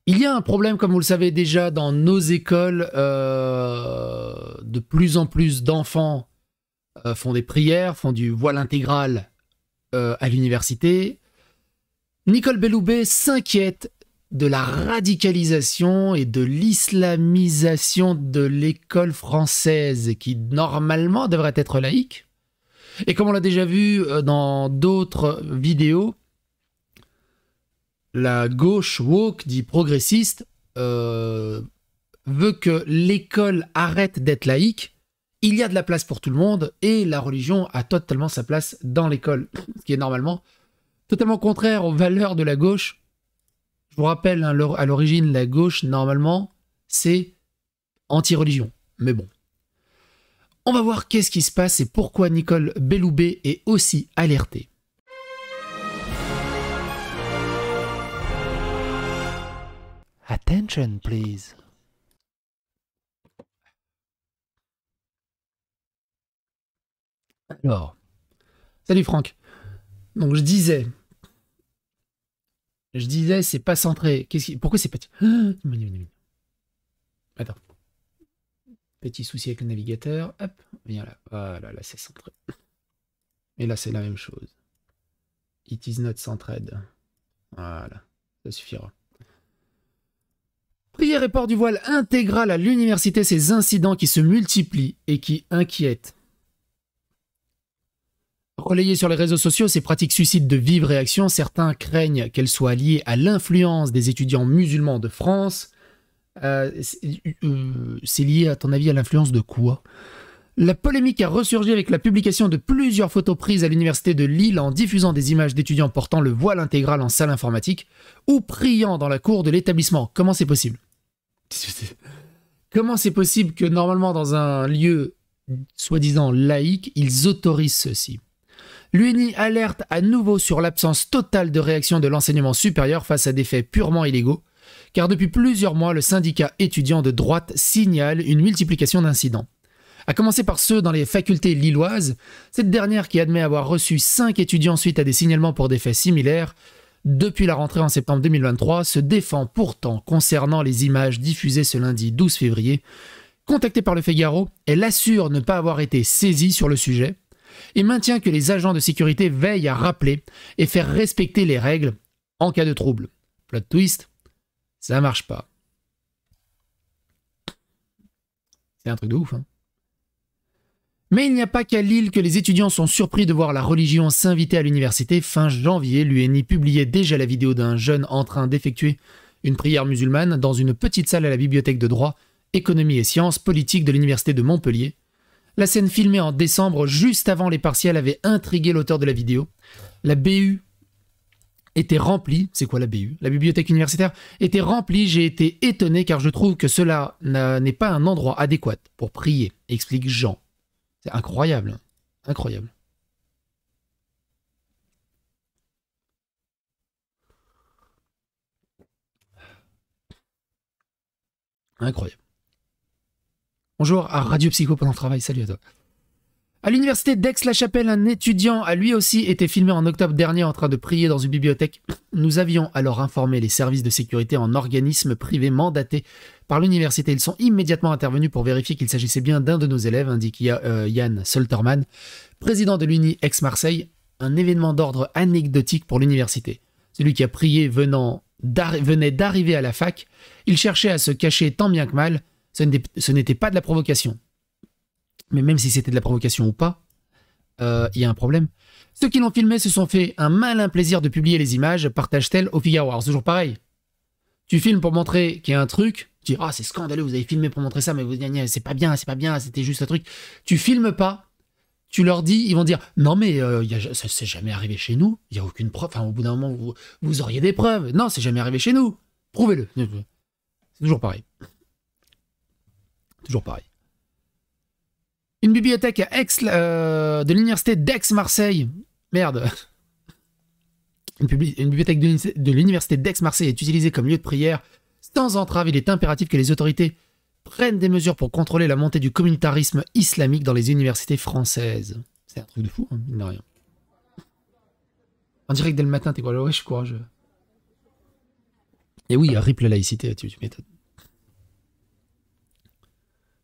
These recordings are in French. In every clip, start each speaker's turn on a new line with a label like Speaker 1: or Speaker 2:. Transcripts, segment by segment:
Speaker 1: Il y a un problème, comme vous le savez déjà, dans nos écoles. De plus en plus d'enfants font des prières, font du voile intégral à l'université. Nicole Belloubet s'inquiète de la radicalisation et de l'islamisation de l'école française, qui normalement devrait être laïque. Et comme on l'a déjà vu dans d'autres vidéos, la gauche woke, dit progressiste, veut que l'école arrête d'être laïque. Il y a de la place pour tout le monde et la religion a totalement sa place dans l'école, ce qui est normalement totalement contraire aux valeurs de la gauche. Je vous rappelle, hein, à l'origine, la gauche, normalement, c'est anti-religion. Mais bon. On va voir qu'est-ce qui se passe et pourquoi Nicole Belloubet est aussi alertée. Attention, please. Alors, salut Franck. Donc je disais, c'est pas centré. Pourquoi c'est pas... Attends. Petit souci avec le navigateur. Hop, viens là. Voilà, là c'est centré. Et là c'est la même chose. It is not centered. Voilà, ça suffira. Prière et port du voile intégral à l'université, ces incidents qui se multiplient et qui inquiètent. Relayées sur les réseaux sociaux, ces pratiques suscitent de vives réactions. Certains craignent qu'elles soient liées à l'influence des étudiants musulmans de France. C'est lié, à ton avis, à l'influence de quoi? La polémique a ressurgi avec la publication de plusieurs photos prises à l'université de Lille en diffusant des images d'étudiants portant le voile intégral en salle informatique ou priant dans la cour de l'établissement. Comment c'est possible? Comment c'est possible que normalement dans un lieu soi-disant laïque, ils autorisent ceci? L'UNI alerte à nouveau sur l'absence totale de réaction de l'enseignement supérieur face à des faits purement illégaux, car depuis plusieurs mois, le syndicat étudiant de droite signale une multiplication d'incidents. À commencer par ceux dans les facultés lilloises, cette dernière qui admet avoir reçu 5 étudiants suite à des signalements pour des faits similaires, depuis la rentrée en septembre 2023, se défend pourtant concernant les images diffusées ce lundi 12 février. Contactée par le Figaro, elle assure ne pas avoir été saisie sur le sujet et maintient que les agents de sécurité veillent à rappeler et faire respecter les règles en cas de trouble. Plot twist, ça marche pas. C'est un truc de ouf, hein. Mais il n'y a pas qu'à Lille que les étudiants sont surpris de voir la religion s'inviter à l'université. Fin janvier, l'UNI publiait déjà la vidéo d'un jeune en train d'effectuer une prière musulmane dans une petite salle à la bibliothèque de droit, économie et sciences politiques de l'université de Montpellier. La scène filmée en décembre, juste avant les partiels, avait intrigué l'auteur de la vidéo. La BU était remplie. C'est quoi la BU? La bibliothèque universitaire était remplie. J'ai été étonné car je trouve que cela n'est pas un endroit adéquat pour prier, explique Jean. C'est incroyable. Incroyable. Incroyable. Bonjour à Radio Psycho pendant le travail. Salut à toi. À l'université d'Aix-la-Chapelle, un étudiant a lui aussi été filmé en octobre dernier en train de prier dans une bibliothèque. Nous avions alors informé les services de sécurité en organisme privé mandaté par l'université. Ils sont immédiatement intervenus pour vérifier qu'il s'agissait bien d'un de nos élèves, indique Yann Solterman, président de l'Uni Aix-Marseille. Un événement d'ordre anecdotique pour l'université. Celui qui a prié venait d'arriver à la fac. Il cherchait à se cacher tant bien que mal. Ce n'était pas de la provocation. Mais même si c'était de la provocation ou pas, il y a un problème. Ceux qui l'ont filmé se sont fait un malin plaisir de publier les images, partage-t-elle au Figaro. Alors c'est toujours pareil. Tu filmes pour montrer qu'il y a un truc, tu dis « Ah, c'est scandaleux, vous avez filmé pour montrer ça, mais vous dites c'est pas bien, c'était juste un truc. » Tu filmes pas, tu leur dis, ils vont dire « Non mais ça s'est jamais arrivé chez nous, il n'y a aucune preuve. Enfin, au bout d'un moment, vous auriez des preuves. Non, c'est jamais arrivé chez nous. Prouvez-le. » C'est toujours pareil. Toujours pareil. Une bibliothèque à Aix, de l'université d'Aix-Marseille. Merde. Une bibliothèque de l'université d'Aix-Marseille est utilisée comme lieu de prière. Sans entrave, il est impératif que les autorités prennent des mesures pour contrôler la montée du communautarisme islamique dans les universités françaises. C'est un truc de fou, hein, mine de rien. En direct dès le matin, t'es quoi? Ouais, je suis courageux. Et oui, rip la laïcité, tu m'étonnes.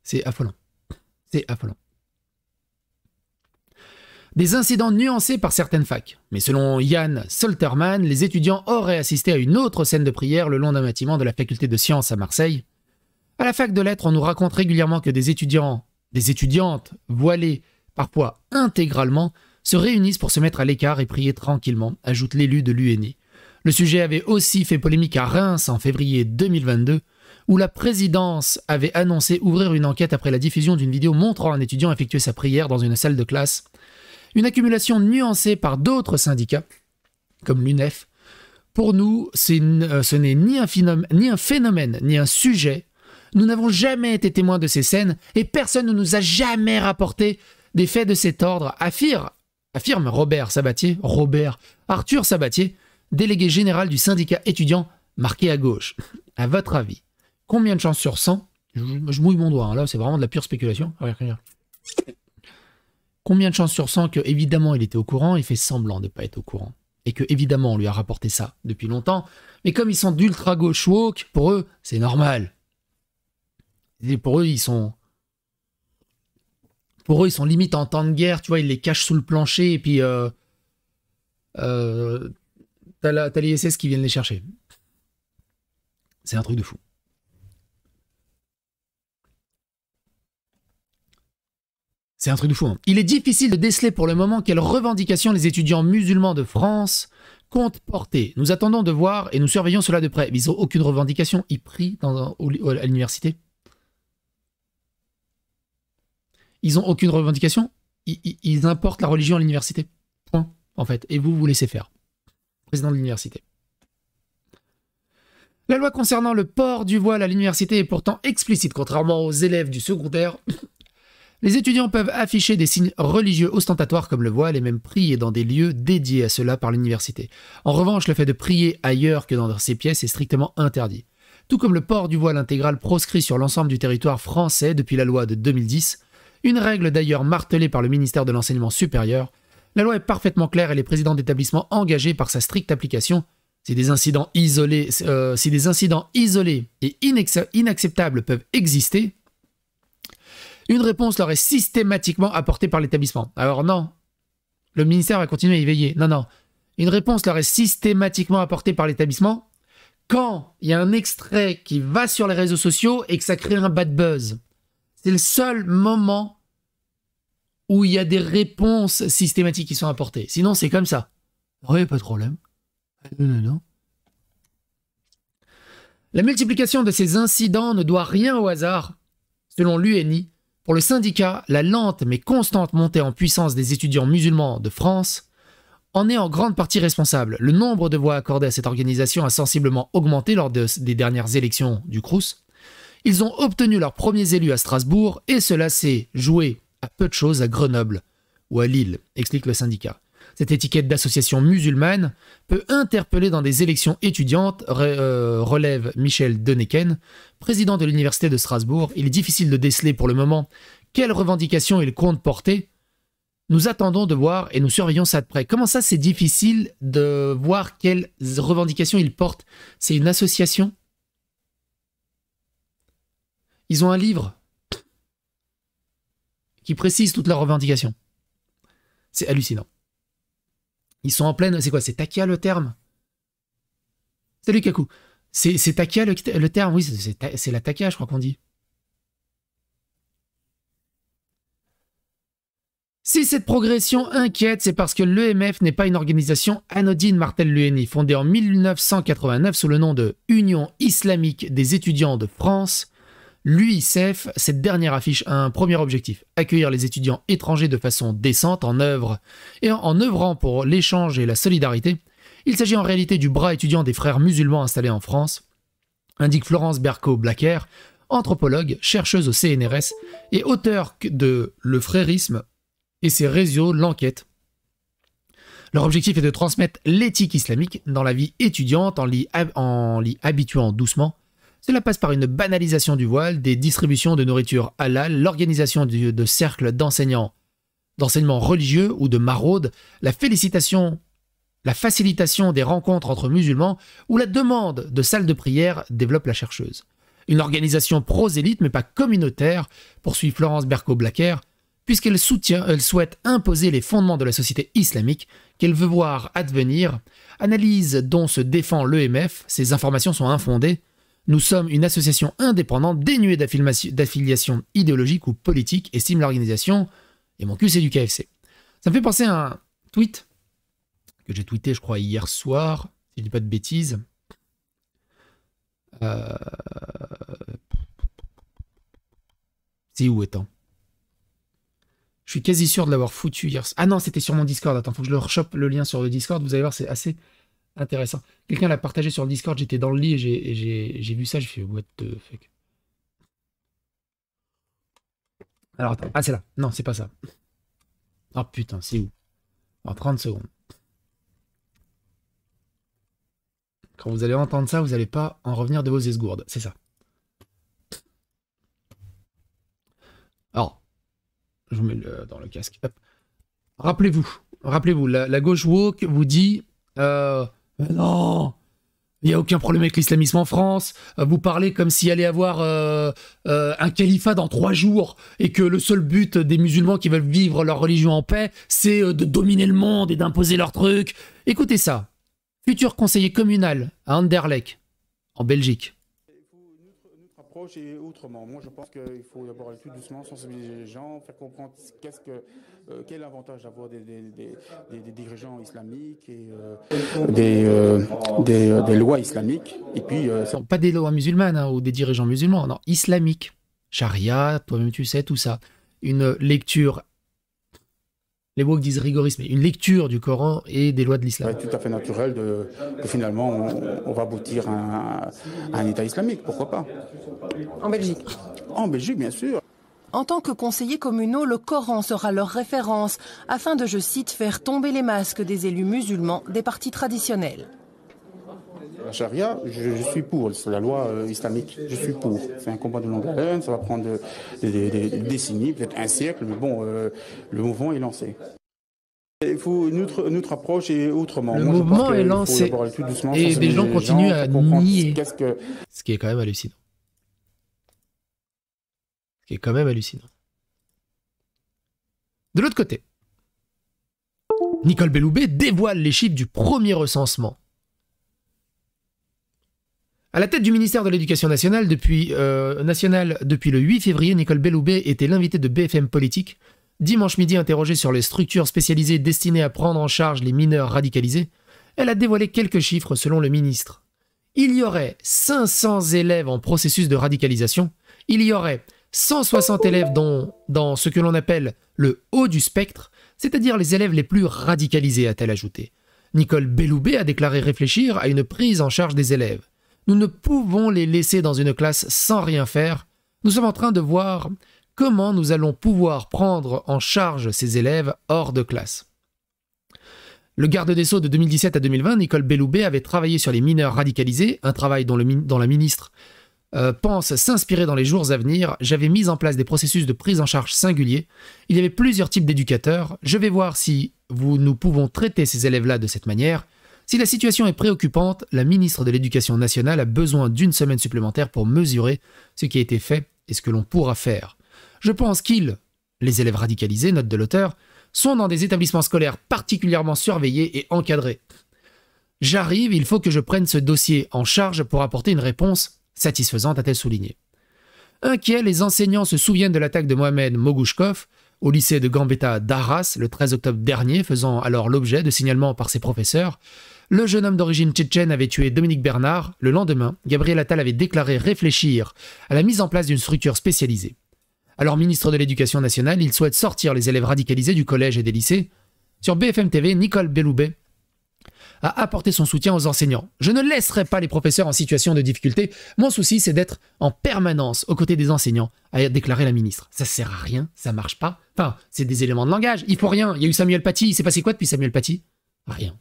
Speaker 1: C'est affolant. C'est affolant. Des incidents nuancés par certaines facs. Mais selon Yann Solterman, les étudiants auraient assisté à une autre scène de prière le long d'un bâtiment de la faculté de sciences à Marseille. À la fac de lettres, on nous raconte régulièrement que des étudiantes voilées, parfois intégralement, se réunissent pour se mettre à l'écart et prier tranquillement, ajoute l'élu de l'UNI. Le sujet avait aussi fait polémique à Reims en février 2022, où la présidence avait annoncé ouvrir une enquête après la diffusion d'une vidéo montrant un étudiant effectuer sa prière dans une salle de classe. Une accumulation nuancée par d'autres syndicats, comme l'UNEF. Pour nous, ce n'est ni un phénomène, ni un sujet. Nous n'avons jamais été témoins de ces scènes et personne ne nous a jamais rapporté des faits de cet ordre, affirme Arthur Sabatier, délégué général du syndicat étudiant marqué à gauche. À votre avis, combien de chances sur 100 je mouille mon doigt, hein, là c'est vraiment de la pure spéculation. Combien de chances sur 100 que, évidemment, il était au courant, il fait semblant de ne pas être au courant. Et que, évidemment, on lui a rapporté ça depuis longtemps. Mais comme ils sont d'ultra-gauche woke, pour eux, c'est normal. Et pour eux, ils sont limite en temps de guerre, tu vois, ils les cachent sous le plancher, et puis t'as les SS qui viennent les chercher. C'est un truc de fou. C'est un truc de fou. Hein. Il est difficile de déceler pour le moment quelles revendications les étudiants musulmans de France comptent porter. Nous attendons de voir et nous surveillons cela de près. Mais ils n'ont aucune revendication. Ils prient à l'université. Ils n'ont aucune revendication. Ils importent la religion à l'université. Point, en fait. Et vous laissez faire. Président de l'université. La loi concernant le port du voile à l'université est pourtant explicite, contrairement aux élèves du secondaire. Les étudiants peuvent afficher des signes religieux ostentatoires comme le voile et même prier dans des lieux dédiés à cela par l'université. En revanche, le fait de prier ailleurs que dans ces pièces est strictement interdit. Tout comme le port du voile intégral proscrit sur l'ensemble du territoire français depuis la loi de 2010, une règle d'ailleurs martelée par le ministère de l'Enseignement supérieur, la loi est parfaitement claire et les présidents d'établissements engagés par sa stricte application, si des incidents isolés et inacceptables peuvent exister, une réponse leur est systématiquement apportée par l'établissement. Alors non, le ministère va continuer à y veiller. Non. Une réponse leur est systématiquement apportée par l'établissement quand il y a un extrait qui va sur les réseaux sociaux et que ça crée un bad buzz. C'est le seul moment où il y a des réponses systématiques qui sont apportées. Sinon, c'est comme ça. Oui, pas de problème. Non. La multiplication de ces incidents ne doit rien au hasard, selon l'UNI. Pour le syndicat, la lente mais constante montée en puissance des étudiants musulmans de France en est en grande partie responsable. Le nombre de voix accordées à cette organisation a sensiblement augmenté lors des dernières élections du Crous. Ils ont obtenu leurs premiers élus à Strasbourg et cela s'est joué à peu de choses à Grenoble ou à Lille, explique le syndicat. Cette étiquette d'association musulmane peut interpeller dans des élections étudiantes, relève Michel Deneken, président de l'université de Strasbourg. Il est difficile de déceler pour le moment quelles revendications il compte porter. Nous attendons de voir et nous surveillons ça de près. Comment ça, c'est difficile de voir quelles revendications il porte? C'est une association? Ils ont un livre qui précise toutes leurs revendications. C'est hallucinant. Ils sont en pleine... C'est quoi? C'est takia le terme? Salut Kakou. C'est takia le terme? Oui, c'est la takia, je crois qu'on dit. Si cette progression inquiète, c'est parce que l'EMF n'est pas une organisation anodine, martèle l'UNI, fondée en 1989 sous le nom de Union islamique des étudiants de France. L'UICEF, cette dernière affiche un premier objectif, accueillir les étudiants étrangers de façon décente en œuvrant pour l'échange et la solidarité. Il s'agit en réalité du bras étudiant des frères musulmans installés en France, indique Florence Berco-Blacker, anthropologue, chercheuse au CNRS et auteure de Le frérisme et ses réseaux, l'enquête. Leur objectif est de transmettre l'éthique islamique dans la vie étudiante en l'y habituant doucement. Cela passe par une banalisation du voile, des distributions de nourriture halal, l'organisation de cercles d'enseignement religieux ou de maraudes, la félicitation la facilitation des rencontres entre musulmans ou la demande de salles de prière, développe la chercheuse. Une organisation prosélyte mais pas communautaire, poursuit Florence Berco-Blacker, puisqu'elle souhaite imposer les fondements de la société islamique qu'elle veut voir advenir, analyse dont se défend l'EMF, ces informations sont infondées. Nous sommes une association indépendante dénuée d'affiliation idéologique ou politique, estime l'organisation, et mon cul c'est du KFC. Ça me fait penser à un tweet que j'ai tweeté je crois hier soir, si je dis pas de bêtises. C'est où étant? Je suis quasi sûr de l'avoir foutu hier. Ah non, c'était sur mon Discord. Attends, faut que je le rechoppe le lien sur le Discord. Vous allez voir, c'est assez intéressant. Quelqu'un l'a partagé sur le Discord. J'étais dans le lit et j'ai vu ça. J'ai fait what the fuck. Alors attends. Ah, c'est là. Non, c'est pas ça. Oh putain, c'est où? En 30 secondes. Quand vous allez entendre ça, vous n'allez pas en revenir de vos esgourdes. C'est ça. Alors, je vous mets dans le casque. Rappelez-vous, la gauche woke vous dit non, il n'y a aucun problème avec l'islamisme en France. Vous parlez comme s'il allait avoir un califat dans 3 jours et que le seul but des musulmans qui veulent vivre leur religion en paix, c'est de dominer le monde et d'imposer leurs trucs. Écoutez ça. Futur conseiller communal à Anderlecht, en Belgique.
Speaker 2: Notre approche est autrement. Moi, je pense qu'il faut d'abord aller tout doucement, sensibiliser les gens, faire comprendre quel avantage d'avoir des dirigeants islamiques et des lois islamiques. Et puis,
Speaker 1: non, pas des lois musulmanes ou des dirigeants musulmans, non, islamiques. Charia, toi-même tu sais, tout ça. Une lecture. Les woke disent rigorisme, une lecture du Coran et des lois de l'islam.
Speaker 2: C'est tout à fait naturel que finalement on va aboutir à un État islamique, pourquoi pas.
Speaker 3: En Belgique.
Speaker 2: En Belgique, bien sûr.
Speaker 3: En tant que conseillers communaux, le Coran sera leur référence, afin de, je cite, faire tomber les masques des élus musulmans des partis traditionnels.
Speaker 2: La charia, je suis pour, c'est la loi islamique, je suis pour. C'est un combat de longue haleine, ça va prendre des décennies, peut-être un siècle, mais bon, le mouvement est lancé. Il faut notre approche est autrement.
Speaker 1: Le mouvement est lancé et des gens continuent à nier. Ce qui est quand même hallucinant. De l'autre côté, Nicole Belloubet dévoile les chiffres du premier recensement. À la tête du ministère de l'Éducation nationale depuis le 8 février, Nicole Belloubet était l'invitée de BFM Politique. Dimanche midi, interrogée sur les structures spécialisées destinées à prendre en charge les mineurs radicalisés, elle a dévoilé quelques chiffres selon le ministre. Il y aurait 500 élèves en processus de radicalisation, il y aurait 160 élèves dans ce que l'on appelle le haut du spectre, c'est-à-dire les élèves les plus radicalisés, a-t-elle ajouté. Nicole Belloubet a déclaré réfléchir à une prise en charge des élèves. Nous ne pouvons les laisser dans une classe sans rien faire. Nous sommes en train de voir comment nous allons pouvoir prendre en charge ces élèves hors de classe. Le garde des Sceaux de 2017 à 2020, Nicole Belloubet avait travaillé sur les mineurs radicalisés, un travail dont la ministre pense s'inspirer dans les jours à venir. J'avais mis en place des processus de prise en charge singuliers. Il y avait plusieurs types d'éducateurs. Je vais voir si nous pouvons traiter ces élèves-là de cette manière. Si la situation est préoccupante, la ministre de l'Éducation nationale a besoin d'une semaine supplémentaire pour mesurer ce qui a été fait et ce que l'on pourra faire. Je pense les élèves radicalisés, note de l'auteur, sont dans des établissements scolaires particulièrement surveillés et encadrés. J'arrive, il faut que je prenne ce dossier en charge pour apporter une réponse satisfaisante, a-t-elle souligné. Inquiets, les enseignants se souviennent de l'attaque de Mohamed Mogouchkov au lycée de Gambetta d'Arras le 13 octobre dernier, faisant alors l'objet de signalements par ses professeurs. Le jeune homme d'origine tchétchène avait tué Dominique Bernard. Le lendemain, Gabriel Attal avait déclaré réfléchir à la mise en place d'une structure spécialisée. Alors ministre de l'Éducation nationale, il souhaite sortir les élèves radicalisés du collège et des lycées. Sur BFM TV, Nicole Belloubet a apporté son soutien aux enseignants. Je ne laisserai pas les professeurs en situation de difficulté. Mon souci, c'est d'être en permanence aux côtés des enseignants, a déclaré la ministre. Ça sert à rien, ça marche pas. Enfin, c'est des éléments de langage. Il faut rien. Il y a eu Samuel Paty. Il s'est passé quoi depuis Samuel Paty? Rien.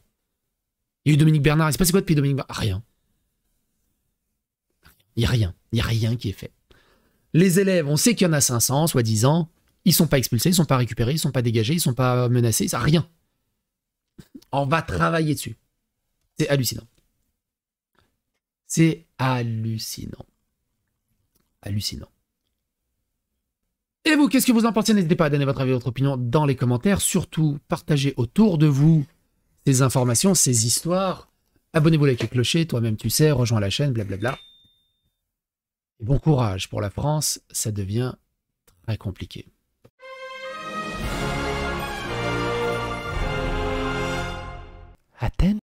Speaker 1: Il y a eu Dominique Bernard. Il s'est passé quoi depuis Dominique Bernard? Rien. Il n'y a rien. Il n'y a rien qui est fait. Les élèves, on sait qu'il y en a 500, soi-disant. Ils ne sont pas expulsés, ils ne sont pas récupérés, ils ne sont pas dégagés, ils ne sont pas menacés. Ça, rien. On va travailler dessus. C'est hallucinant. C'est hallucinant. Hallucinant. Et vous, qu'est-ce que vous en pensez? N'hésitez pas à donner votre avis et votre opinion dans les commentaires. Surtout, partagez autour de vous ces informations, ces histoires. Abonnez-vous, likez, clocher, toi-même tu sais, rejoins la chaîne, blablabla. Et bon courage pour la France, ça devient très compliqué. Athènes.